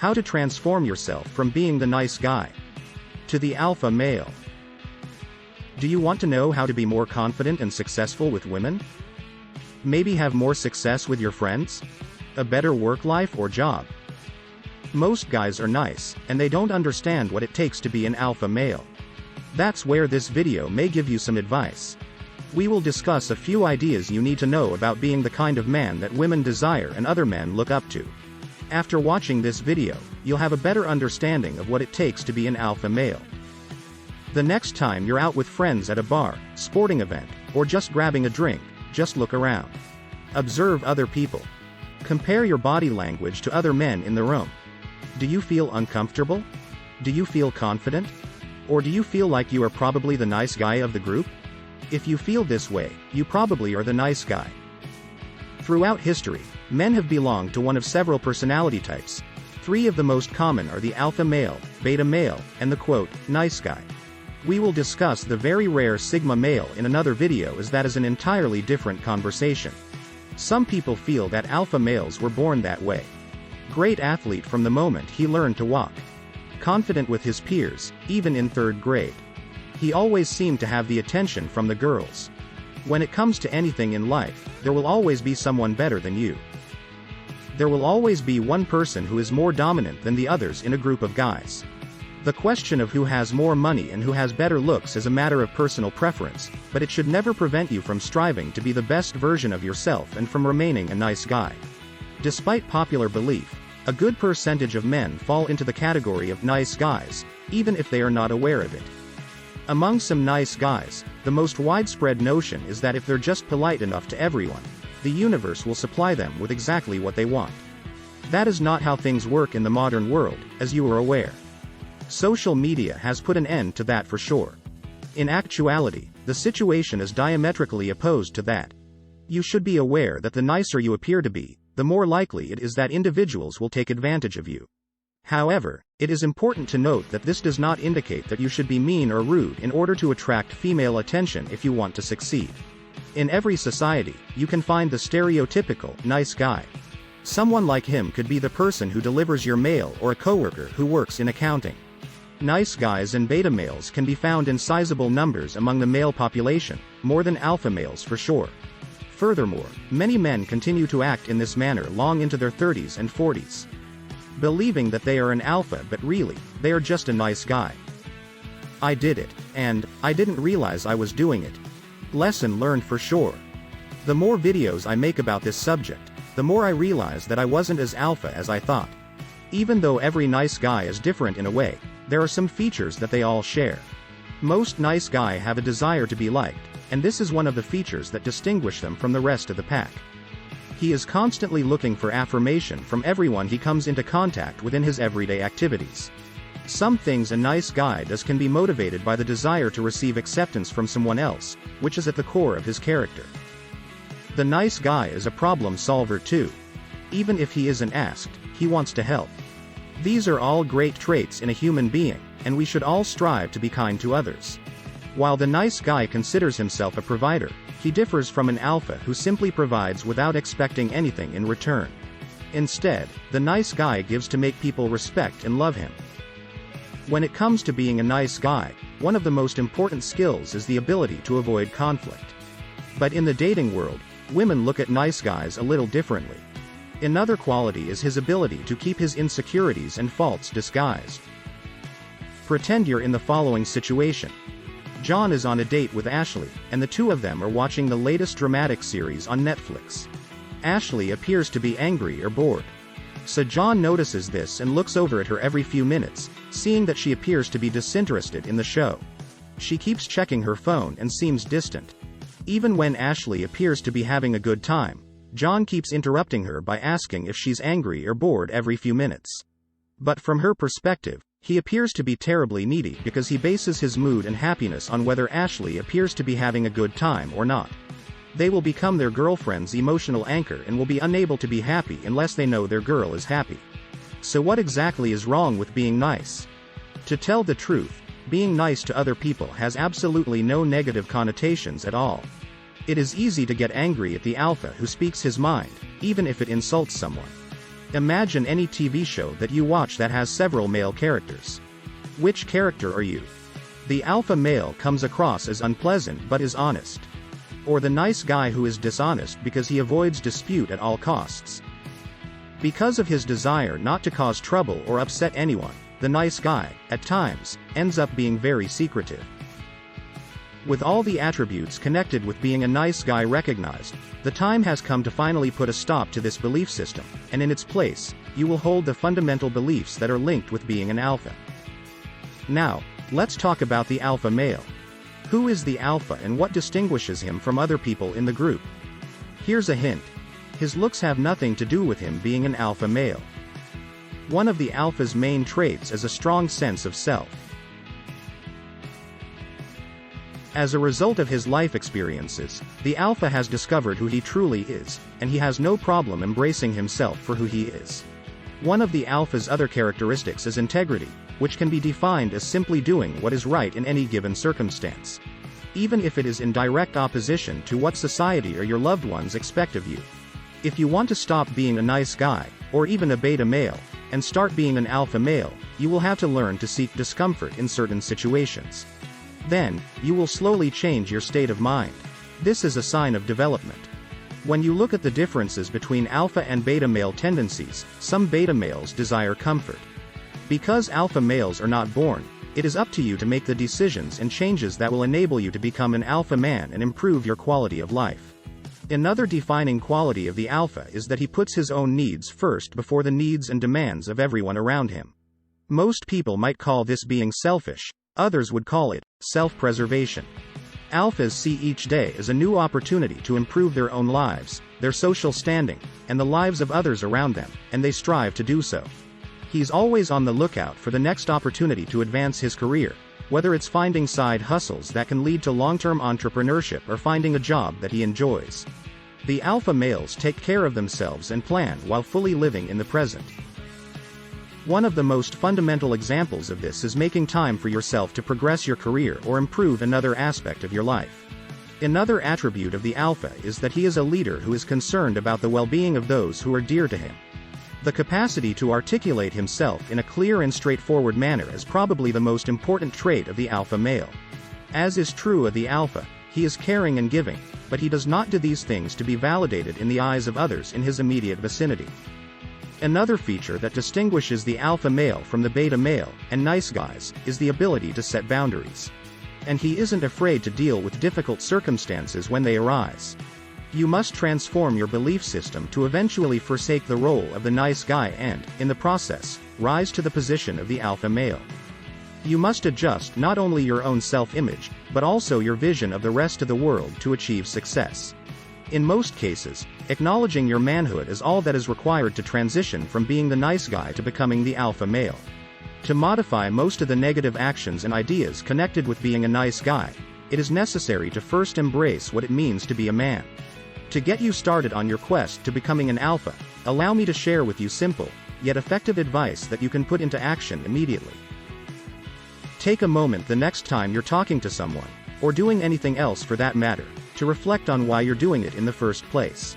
How to transform yourself from being the nice guy to the alpha male. Do you want to know how to be more confident and successful with women? Maybe have more success with your friends? A better work life or job? Most guys are nice, and they don't understand what it takes to be an alpha male. That's where this video may give you some advice. We will discuss a few ideas you need to know about being the kind of man that women desire and other men look up to. After watching this video, you'll have a better understanding of what it takes to be an alpha male. The next time you're out with friends at a bar, sporting event, or just grabbing a drink, just look around. Observe other people. Compare your body language to other men in the room. Do you feel uncomfortable? Do you feel confident? Or do you feel like you are probably the nice guy of the group? If you feel this way, you probably are the nice guy. Throughout history, men have belonged to one of several personality types. 3 of the most common are the alpha male, beta male, and the quote, nice guy. We will discuss the very rare sigma male in another video, as that is an entirely different conversation. Some people feel that alpha males were born that way. Great athlete from the moment he learned to walk. Confident with his peers, even in 3rd grade. He always seemed to have the attention from the girls. When it comes to anything in life, there will always be someone better than you. There will always be one person who is more dominant than the others in a group of guys. The question of who has more money and who has better looks is a matter of personal preference, but it should never prevent you from striving to be the best version of yourself and from remaining a nice guy. Despite popular belief, a good percentage of men fall into the category of nice guys, even if they are not aware of it. Among some nice guys, the most widespread notion is that if they're just polite enough to everyone, the universe will supply them with exactly what they want. That is not how things work in the modern world, as you are aware. Social media has put an end to that for sure. In actuality, the situation is diametrically opposed to that. You should be aware that the nicer you appear to be, the more likely it is that individuals will take advantage of you. However, it is important to note that this does not indicate that you should be mean or rude in order to attract female attention if you want to succeed. In every society, you can find the stereotypical nice guy. Someone like him could be the person who delivers your mail or a coworker who works in accounting. Nice guys and beta males can be found in sizable numbers among the male population, more than alpha males for sure. Furthermore, many men continue to act in this manner long into their 30s and 40s. Believing that they are an alpha, but really, they are just a nice guy. I did it, and I didn't realize I was doing it. Lesson learned for sure. The more videos I make about this subject, the more I realize that I wasn't as alpha as I thought. Even though every nice guy is different in a way, there are some features that they all share. Most nice guys have a desire to be liked, and this is one of the features that distinguish them from the rest of the pack. He is constantly looking for affirmation from everyone he comes into contact with in his everyday activities. Some things a nice guy does can be motivated by the desire to receive acceptance from someone else, which is at the core of his character. The nice guy is a problem solver too. Even if he isn't asked, he wants to help. These are all great traits in a human being, and we should all strive to be kind to others. While the nice guy considers himself a provider, he differs from an alpha who simply provides without expecting anything in return. Instead, the nice guy gives to make people respect and love him. When it comes to being a nice guy, one of the most important skills is the ability to avoid conflict. But in the dating world, women look at nice guys a little differently. Another quality is his ability to keep his insecurities and faults disguised. Pretend you're in the following situation. John is on a date with Ashley, and the two of them are watching the latest dramatic series on Netflix. Ashley appears to be angry or bored. So John notices this and looks over at her every few minutes, seeing that she appears to be disinterested in the show. She keeps checking her phone and seems distant. Even when Ashley appears to be having a good time, John keeps interrupting her by asking if she's angry or bored every few minutes. But from her perspective, he appears to be terribly needy because he bases his mood and happiness on whether Ashley appears to be having a good time or not. They will become their girlfriend's emotional anchor and will be unable to be happy unless they know their girl is happy. So what exactly is wrong with being nice? To tell the truth, being nice to other people has absolutely no negative connotations at all. It is easy to get angry at the alpha who speaks his mind, even if it insults someone. Imagine any TV show that you watch that has several male characters. Which character are you? The alpha male comes across as unpleasant but is honest. Or the nice guy who is dishonest because he avoids dispute at all costs. Because of his desire not to cause trouble or upset anyone, the nice guy, at times, ends up being very secretive. With all the attributes connected with being a nice guy recognized, the time has come to finally put a stop to this belief system, and in its place, you will hold the fundamental beliefs that are linked with being an alpha. Now, let's talk about the alpha male. Who is the alpha and what distinguishes him from other people in the group? Here's a hint. His looks have nothing to do with him being an alpha male. One of the alpha's main traits is a strong sense of self. As a result of his life experiences, the alpha has discovered who he truly is, and he has no problem embracing himself for who he is. One of the alpha's other characteristics is integrity, which can be defined as simply doing what is right in any given circumstance, even if it is in direct opposition to what society or your loved ones expect of you. If you want to stop being a nice guy, or even a beta male, and start being an alpha male, you will have to learn to seek discomfort in certain situations. Then, you will slowly change your state of mind. This is a sign of development. When you look at the differences between alpha and beta male tendencies, some beta males desire comfort. Because alpha males are not born, it is up to you to make the decisions and changes that will enable you to become an alpha man and improve your quality of life. Another defining quality of the alpha is that he puts his own needs first before the needs and demands of everyone around him. Most people might call this being selfish, others would call it self-preservation. Alphas see each day as a new opportunity to improve their own lives, their social standing, and the lives of others around them, and they strive to do so. He's always on the lookout for the next opportunity to advance his career, whether it's finding side hustles that can lead to long-term entrepreneurship or finding a job that he enjoys. The alpha males take care of themselves and plan while fully living in the present. One of the most fundamental examples of this is making time for yourself to progress your career or improve another aspect of your life. Another attribute of the alpha is that he is a leader who is concerned about the well-being of those who are dear to him. The capacity to articulate himself in a clear and straightforward manner is probably the most important trait of the alpha male. As is true of the alpha, he is caring and giving, but he does not do these things to be validated in the eyes of others in his immediate vicinity. Another feature that distinguishes the alpha male from the beta male, and nice guys, is the ability to set boundaries. And he isn't afraid to deal with difficult circumstances when they arise. You must transform your belief system to eventually forsake the role of the nice guy and, in the process, rise to the position of the alpha male. You must adjust not only your own self-image, but also your vision of the rest of the world to achieve success. In most cases, acknowledging your manhood is all that is required to transition from being the nice guy to becoming the alpha male. To modify most of the negative actions and ideas connected with being a nice guy, it is necessary to first embrace what it means to be a man. To get you started on your quest to becoming an alpha, allow me to share with you simple, yet effective advice that you can put into action immediately. Take a moment the next time you're talking to someone, or doing anything else for that matter, to reflect on why you're doing it in the first place.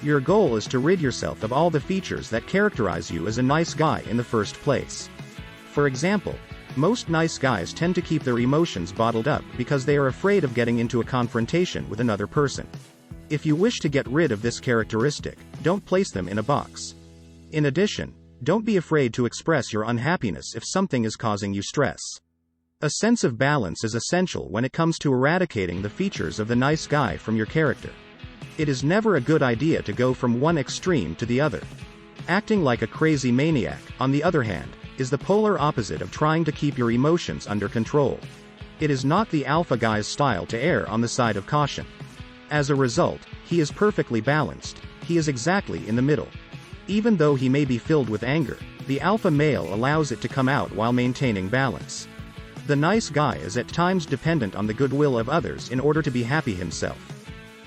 Your goal is to rid yourself of all the features that characterize you as a nice guy in the first place. For example, most nice guys tend to keep their emotions bottled up because they are afraid of getting into a confrontation with another person. If you wish to get rid of this characteristic, don't place them in a box. In addition, don't be afraid to express your unhappiness if something is causing you stress. A sense of balance is essential when it comes to eradicating the features of the nice guy from your character. It is never a good idea to go from one extreme to the other. Acting like a crazy maniac, on the other hand, is the polar opposite of trying to keep your emotions under control. It is not the alpha guy's style to err on the side of caution. As a result, he is perfectly balanced. He is exactly in the middle. Even though he may be filled with anger, the alpha male allows it to come out while maintaining balance. The nice guy is at times dependent on the goodwill of others in order to be happy himself.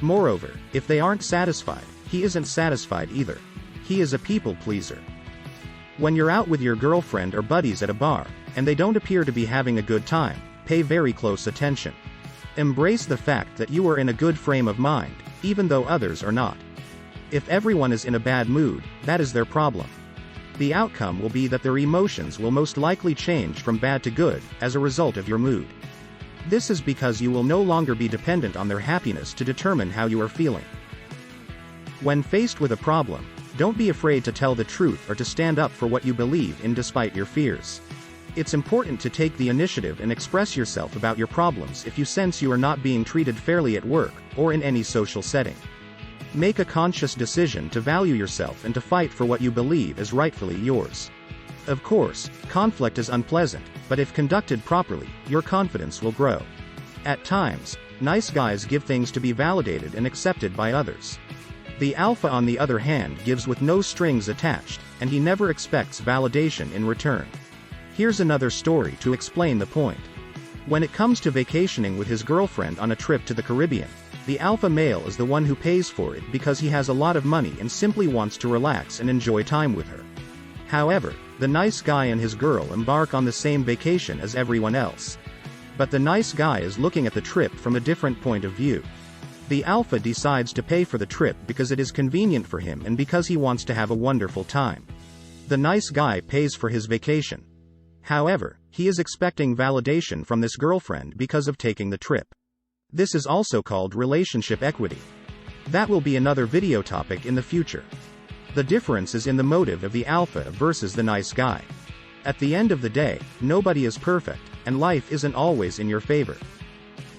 Moreover, if they aren't satisfied, he isn't satisfied either. He is a people pleaser. When you're out with your girlfriend or buddies at a bar, and they don't appear to be having a good time, pay very close attention. Embrace the fact that you are in a good frame of mind, even though others are not. If everyone is in a bad mood, that is their problem. The outcome will be that their emotions will most likely change from bad to good, as a result of your mood. This is because you will no longer be dependent on their happiness to determine how you are feeling. When faced with a problem, don't be afraid to tell the truth or to stand up for what you believe in despite your fears. It's important to take the initiative and express yourself about your problems if you sense you are not being treated fairly at work, or in any social setting. Make a conscious decision to value yourself and to fight for what you believe is rightfully yours. Of course, conflict is unpleasant, but if conducted properly, your confidence will grow. At times, nice guys give things to be validated and accepted by others. The alpha, on the other hand, gives with no strings attached, and he never expects validation in return. Here's another story to explain the point. When it comes to vacationing with his girlfriend on a trip to the Caribbean, the alpha male is the one who pays for it because he has a lot of money and simply wants to relax and enjoy time with her. However, the nice guy and his girl embark on the same vacation as everyone else. But the nice guy is looking at the trip from a different point of view. The alpha decides to pay for the trip because it is convenient for him and because he wants to have a wonderful time. The nice guy pays for his vacation. However, he is expecting validation from this girlfriend because of taking the trip. This is also called relationship equity. That will be another video topic in the future. The difference is in the motive of the alpha versus the nice guy. At the end of the day, nobody is perfect, and life isn't always in your favor.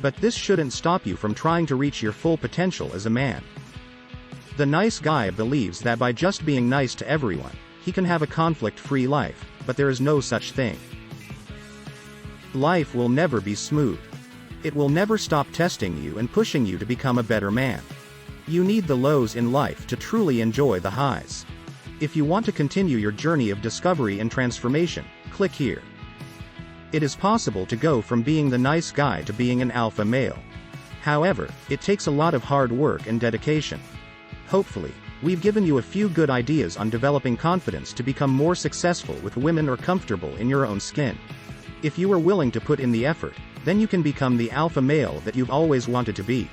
But this shouldn't stop you from trying to reach your full potential as a man. The nice guy believes that by just being nice to everyone, he can have a conflict-free life, but there is no such thing. Life will never be smooth. It will never stop testing you and pushing you to become a better man. You need the lows in life to truly enjoy the highs. If you want to continue your journey of discovery and transformation, click here. It is possible to go from being the nice guy to being an alpha male. However, it takes a lot of hard work and dedication. Hopefully, we've given you a few good ideas on developing confidence to become more successful with women or comfortable in your own skin. If you are willing to put in the effort, then you can become the alpha male that you've always wanted to be.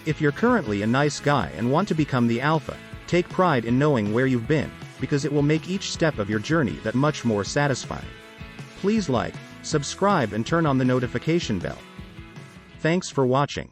If you're currently a nice guy and want to become the alpha, take pride in knowing where you've been, because it will make each step of your journey that much more satisfying. Please like, subscribe and turn on the notification bell. Thanks for watching.